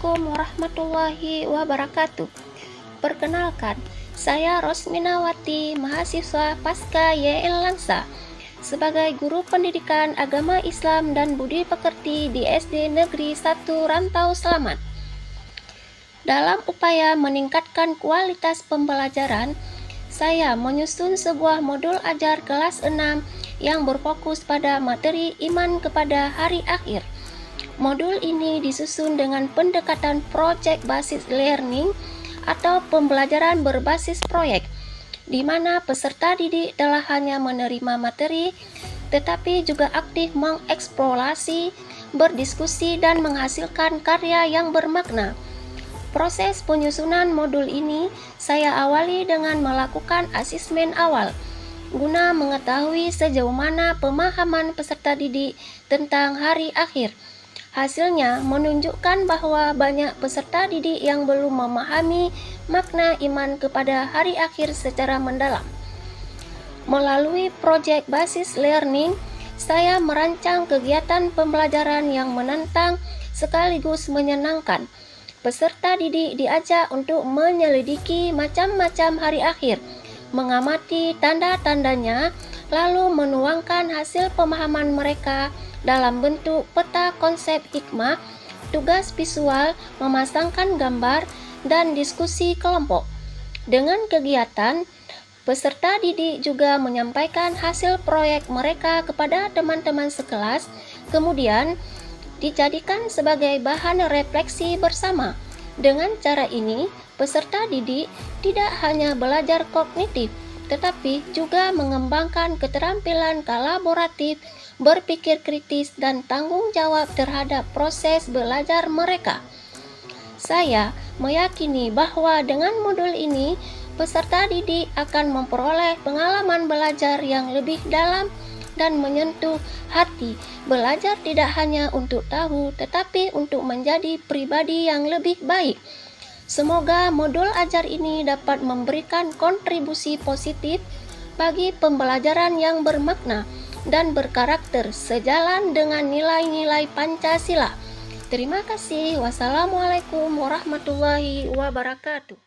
Assalamualaikum warahmatullahi wabarakatuh. Perkenalkan, saya Rosminawati, mahasiswa Pasca YL Langsa, sebagai guru pendidikan agama Islam dan budi pekerti di SD Negeri 1 Rantau Selamat. Dalam upaya meningkatkan kualitas pembelajaran, saya menyusun sebuah modul ajar kelas 6 yang berfokus pada materi iman kepada hari akhir. Modul ini disusun dengan pendekatan project basis learning atau pembelajaran berbasis proyek, di mana peserta didik telah hanya menerima materi, tetapi juga aktif mengeksplorasi, berdiskusi, dan menghasilkan karya yang bermakna. Proses penyusunan modul ini saya awali dengan melakukan asesmen awal, guna mengetahui sejauh mana pemahaman peserta didik tentang hari akhir. Hasilnya menunjukkan bahwa banyak peserta didik yang belum memahami makna iman kepada hari akhir secara mendalam. Melalui proyek basis learning, saya merancang kegiatan pembelajaran yang menantang sekaligus menyenangkan. Peserta didik diajak untuk menyelidiki macam-macam hari akhir, mengamati tanda-tandanya, lalu menuangkan hasil pemahaman mereka dalam bentuk peta konsep hikmah, tugas visual, memasangkan gambar, dan diskusi kelompok. Dengan kegiatan, peserta didik juga menyampaikan hasil proyek mereka kepada teman-teman sekelas, kemudian dijadikan sebagai bahan refleksi bersama. Dengan cara ini, peserta didik tidak hanya belajar kognitif, tetapi juga mengembangkan keterampilan kolaboratif, berpikir kritis, dan tanggung jawab terhadap proses belajar mereka. Saya meyakini bahwa dengan modul ini, peserta didik akan memperoleh pengalaman belajar yang lebih dalam dan menyentuh hati. Belajar tidak hanya untuk tahu, tetapi untuk menjadi pribadi yang lebih baik. Semoga modul ajar ini dapat memberikan kontribusi positif bagi pembelajaran yang bermakna dan berkarakter sejalan dengan nilai-nilai Pancasila. Terima kasih. Wassalamualaikum warahmatullahi wabarakatuh.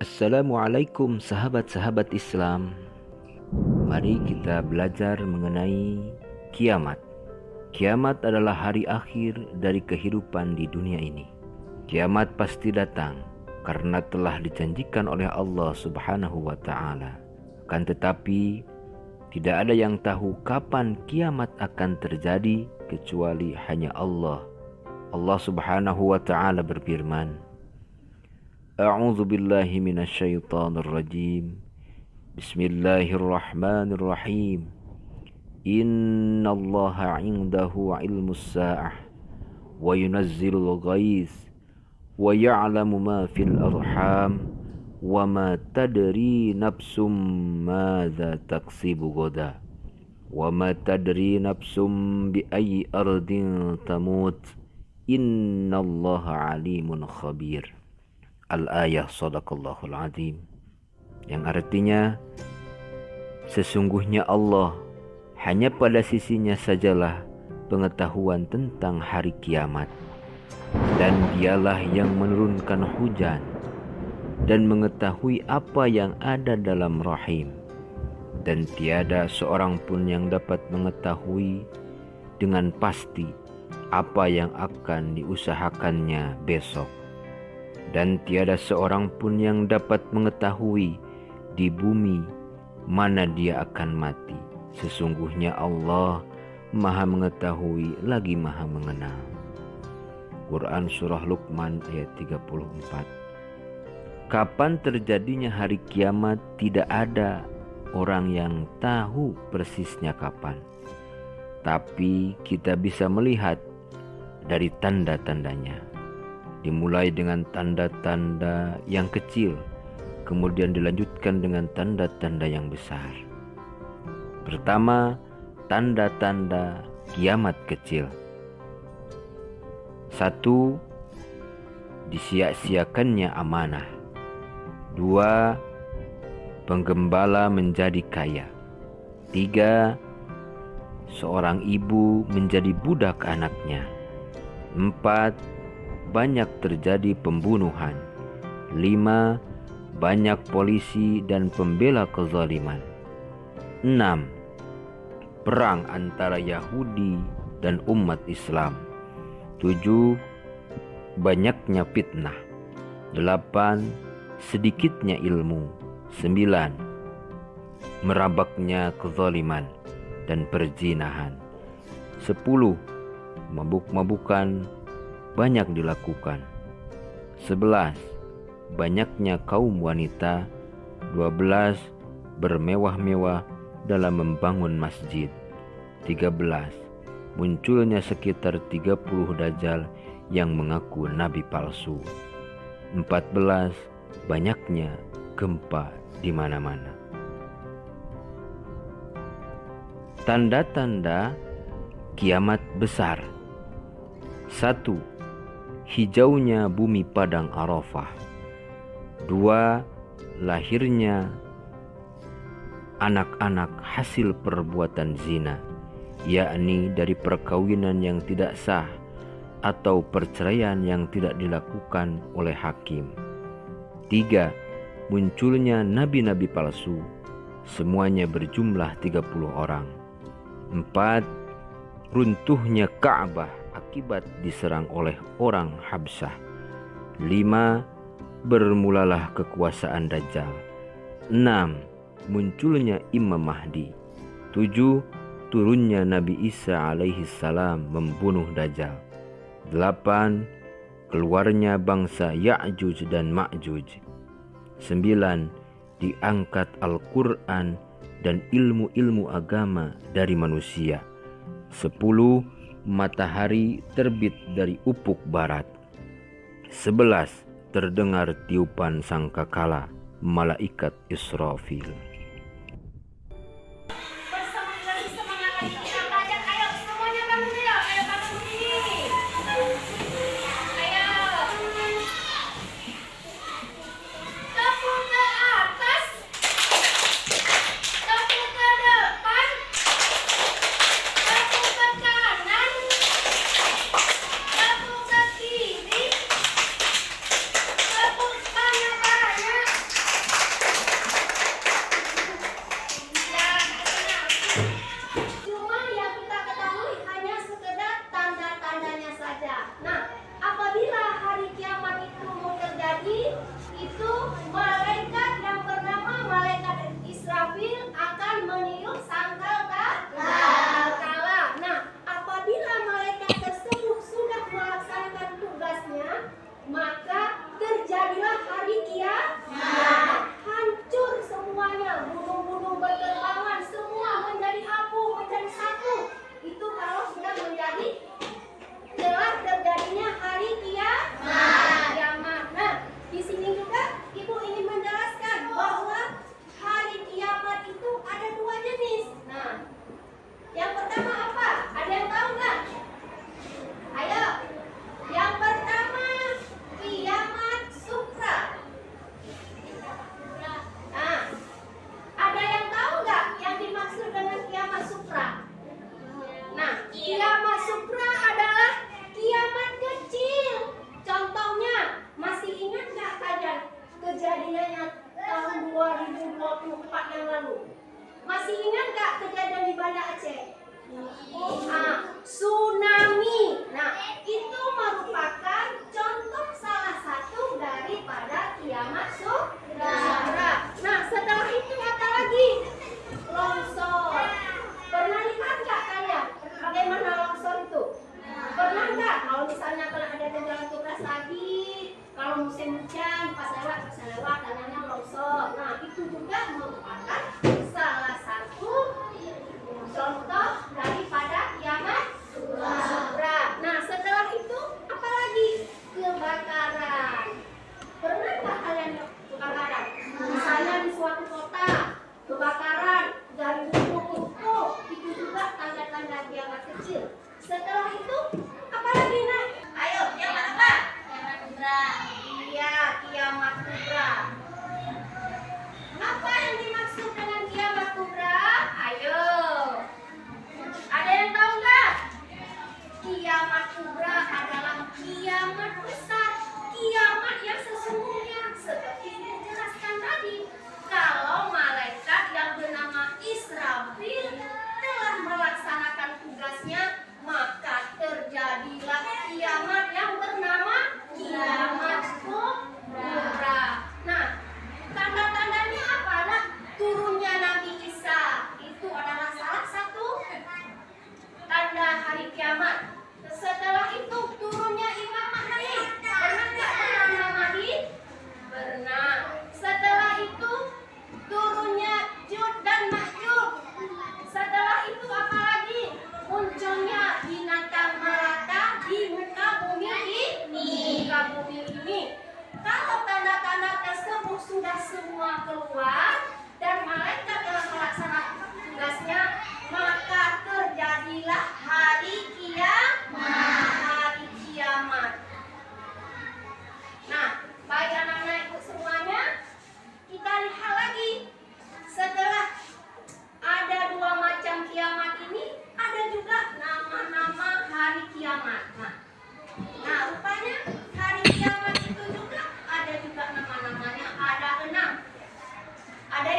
Assalamualaikum sahabat-sahabat Islam. Mari kita belajar mengenai kiamat. Kiamat adalah hari akhir dari kehidupan di dunia ini. Kiamat pasti datang karena telah dijanjikan oleh Allah Subhanahu wa Ta'ala. Akan tetapi tidak ada yang tahu kapan kiamat akan terjadi kecuali hanya Allah. Allah Subhanahu wa Ta'ala berfirman, A'udzu billahi minasyaitonir rajim. Bismillahirrahmanirrahim. Innallaha 'indahu 'ilmus sa'ah wa yunazzilul ghaiz wa ya'lamu ma fil arham wa ma tadri nafsum madza taksibu ghadan wa ma tadri nafsum bi ayyi ardin tamut. Innallaha 'alimun khabir. Al-ayah Shadaqallahul Azim, yang artinya sesungguhnya Allah hanya pada sisinya sajalah pengetahuan tentang hari kiamat, dan dialah yang menurunkan hujan dan mengetahui apa yang ada dalam rahim, dan tiada seorang pun yang dapat mengetahui dengan pasti apa yang akan diusahakannya besok. Dan tiada seorang pun yang dapat mengetahui di bumi mana dia akan mati. Sesungguhnya Allah Maha mengetahui lagi Maha mengenal. Quran Surah Luqman ayat 34. Kapan terjadinya hari kiamat tidak ada orang yang tahu persisnya kapan. Tapi kita bisa melihat dari tanda-tandanya. Dimulai dengan tanda-tanda yang kecil, kemudian dilanjutkan dengan tanda-tanda yang besar. Pertama, tanda-tanda kiamat kecil. 1. Disia-siakannya amanah. 2. Penggembala menjadi kaya. 3. Seorang ibu menjadi budak anaknya. 4. Banyak terjadi pembunuhan. 5. Banyak polisi dan pembela kezaliman. 6. Perang antara Yahudi dan umat Islam. 7. Banyaknya fitnah. 8. Sedikitnya ilmu. 9. Merabaknya kezaliman dan perzinahan. 10. Mabuk-mabukan banyak dilakukan. 11. Banyaknya kaum wanita. 12. Bermewah-mewah dalam membangun masjid. 13. Munculnya sekitar 30 dajjal yang mengaku nabi palsu. 14. Banyaknya gempa di mana-mana. Tanda-tanda kiamat besar. 1. Hijaunya bumi padang Arafah. 2. Lahirnya anak-anak hasil perbuatan zina, yakni dari perkawinan yang tidak sah atau perceraian yang tidak dilakukan oleh hakim. 3. Munculnya nabi-nabi palsu, semuanya berjumlah 30 orang. 4. Runtuhnya Ka'bah akibat diserang oleh orang Habsyah. 5. Bermulalah kekuasaan Dajjal. 6. Munculnya Imam Mahdi. 7. Turunnya Nabi Isa alaihi salam membunuh Dajjal. 8. Keluarnya bangsa Ya'juj dan Ma'juj. 9. Diangkat Al-Quran dan ilmu-ilmu agama dari manusia. 10. Matahari terbit dari ufuk barat. 11. Terdengar tiupan sangkakala malaikat Israfil. lagi itu malaikat yang bernama malaikat Israfil akan meniup sangkakala. Nah, apabila malaikat tersebut sudah melaksanakan tugasnya, maka terjadilah hari kiamat. Hancur semuanya, gunung-gunung berterbangan, semua menjadi abu, menjadi satu. Itu kalau sudah menjadi telah terjadinya hari kiamat. Nah, di sini juga Ibu ingin menjelaskan bahwa hari kiamat itu ada dua jenis. Nah, yang pertama apa? Ada yang tahu nggak? Ayo. Yang pertama kiamat sukra. Nah, ada yang tahu nggak yang dimaksud dengan kiamat sukra? Nah, kiamat sukra adalah kiamat kecil. Contohnya, masih ingat nggak kejadiannya tahun 2024 yang lalu? Masih ingat nggak kejadian di Banda Aceh? Tsunami. Nah, itu merupakan contoh salah satu daripada kiamat sukra. Nah, setelah itu apa lagi? Longsor. Pernah lihat nggak kalian bagaimana longsor itu? Pernah nggak? Kalau misalnya kalau ada jalan tugas lagi, kalau musim hujan pas lewat tanahnya longsor. Nah, itu juga merupakan salah satu contoh daripada kiamat sukra. Nah, setelah itu apa lagi? Kebakaran. Pernah nggak kalian kebakaran? Misalnya di suatu kota kebakaran dari ruko-ruko, itu juga tanda-tanda kiamat kecil. Setelah itu apa lagi, Nak? Ayo, kiamat apa? Kiamat kubra. Iya, kiamat kubra. Apa yang dimaksud dengan kiamat kubra? Ayo. Ada yang tahu nggak? Kiamat kubra adalah kiamat besar, kiamat yang sesungguhnya seperti dijelaskan tadi. Kalau malaikat yang bernama Israfil telah melaksanakan tugasnya, maka terjadilah kiamat yang bernama kiamat kubra. Nah, tanda-tandanya apa? Nah, turunnya Nabi Isa itu adalah salah satu tanda hari kiamat. Setelah itu turunnya Imam Mahdi. Pernah nggak dengar Imam Mahdi? Pernah. Setelah itu turunnya Jud dan Ma'jud. Setelah itu apa lagi? Munculnya binatang melata di muka bumi ini. Kalau tanda-tanda tersebut sudah semua keluar dan malaikat telah melaksanakan tugasnya, maka terjadilah hari kiamat. Nah, baik anak-anak ibu semuanya, kita lihat lagi. Setelah ada dua macam kiamat ini, ada juga nama-nama hari kiamat. Nah, rupanya hari kiamat itu juga ada juga nama-namanya, ada 6. Ada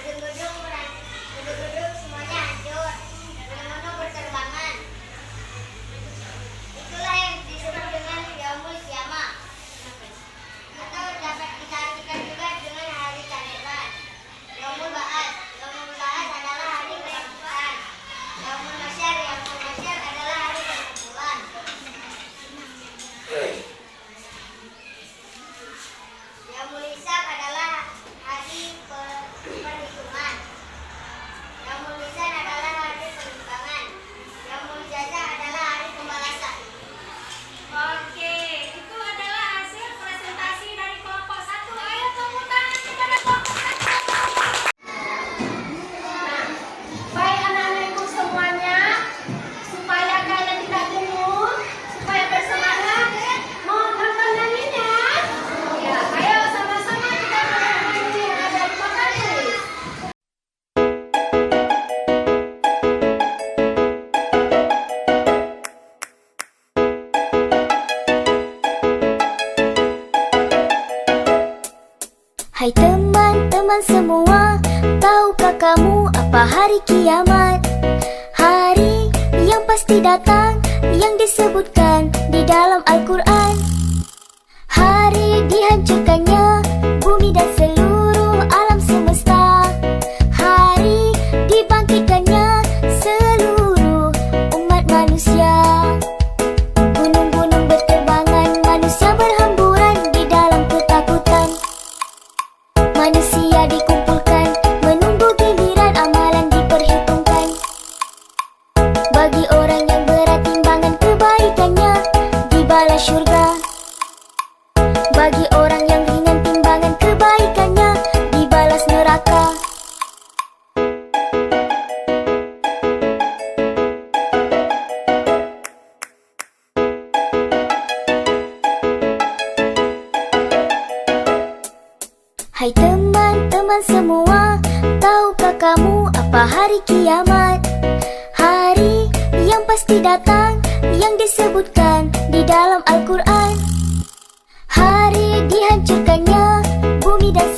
Gedung-gedung semuanya hancur, gunung-gunung berterbangan. Itulah yang disebut dengan yaumul kiamah, atau dapat kita artikan juga dengan hari tarekat. Yaumul ba'ats adalah hari kebangkitan. Yaumul masyar adalah hari perkumpulan. Yaumul hisab adalah hari perhitungan. Yaumul mizan adalah hari penimbangan. Yaumul jaza adalah hari pembalasan. Oke, itu adalah hasil presentasi dari kelompok 1. Ayo tepuk tangan kepada kelompok 1. Baik anak-anakku semuanya, supaya kalian tidak jenuh, supaya bersemangat, mau nonton nyanyinya? Ya, ayo sama-sama kita menyanyi ada di papan tulis. Hai teman-teman semua, tahukah kamu apa hari kiamat? Hari yang pasti datang, yang disebutkan di dalam Al-Quran. Hari dihancurkannya bumi dan seluruh alam semesta. Hari dibangkitkannya seluruh umat manusia. Gunung-gunung berterbangan, manusia berhamburan di dalam ketakutan. Manusia dikumpulkan, menunggu giliran amalan diperhitungkan. Bagi orang yang berat timbangan kebaikannya, dibalas syurga. Bagi orang yang ringan timbangan kebaikannya, dibalas neraka. Hai teman-teman semua, tahukah kamu apa hari kiamat? Hari yang pasti datang, yang disebutkan di dalam Al-Quran. Hari dihancurkannya bumi dan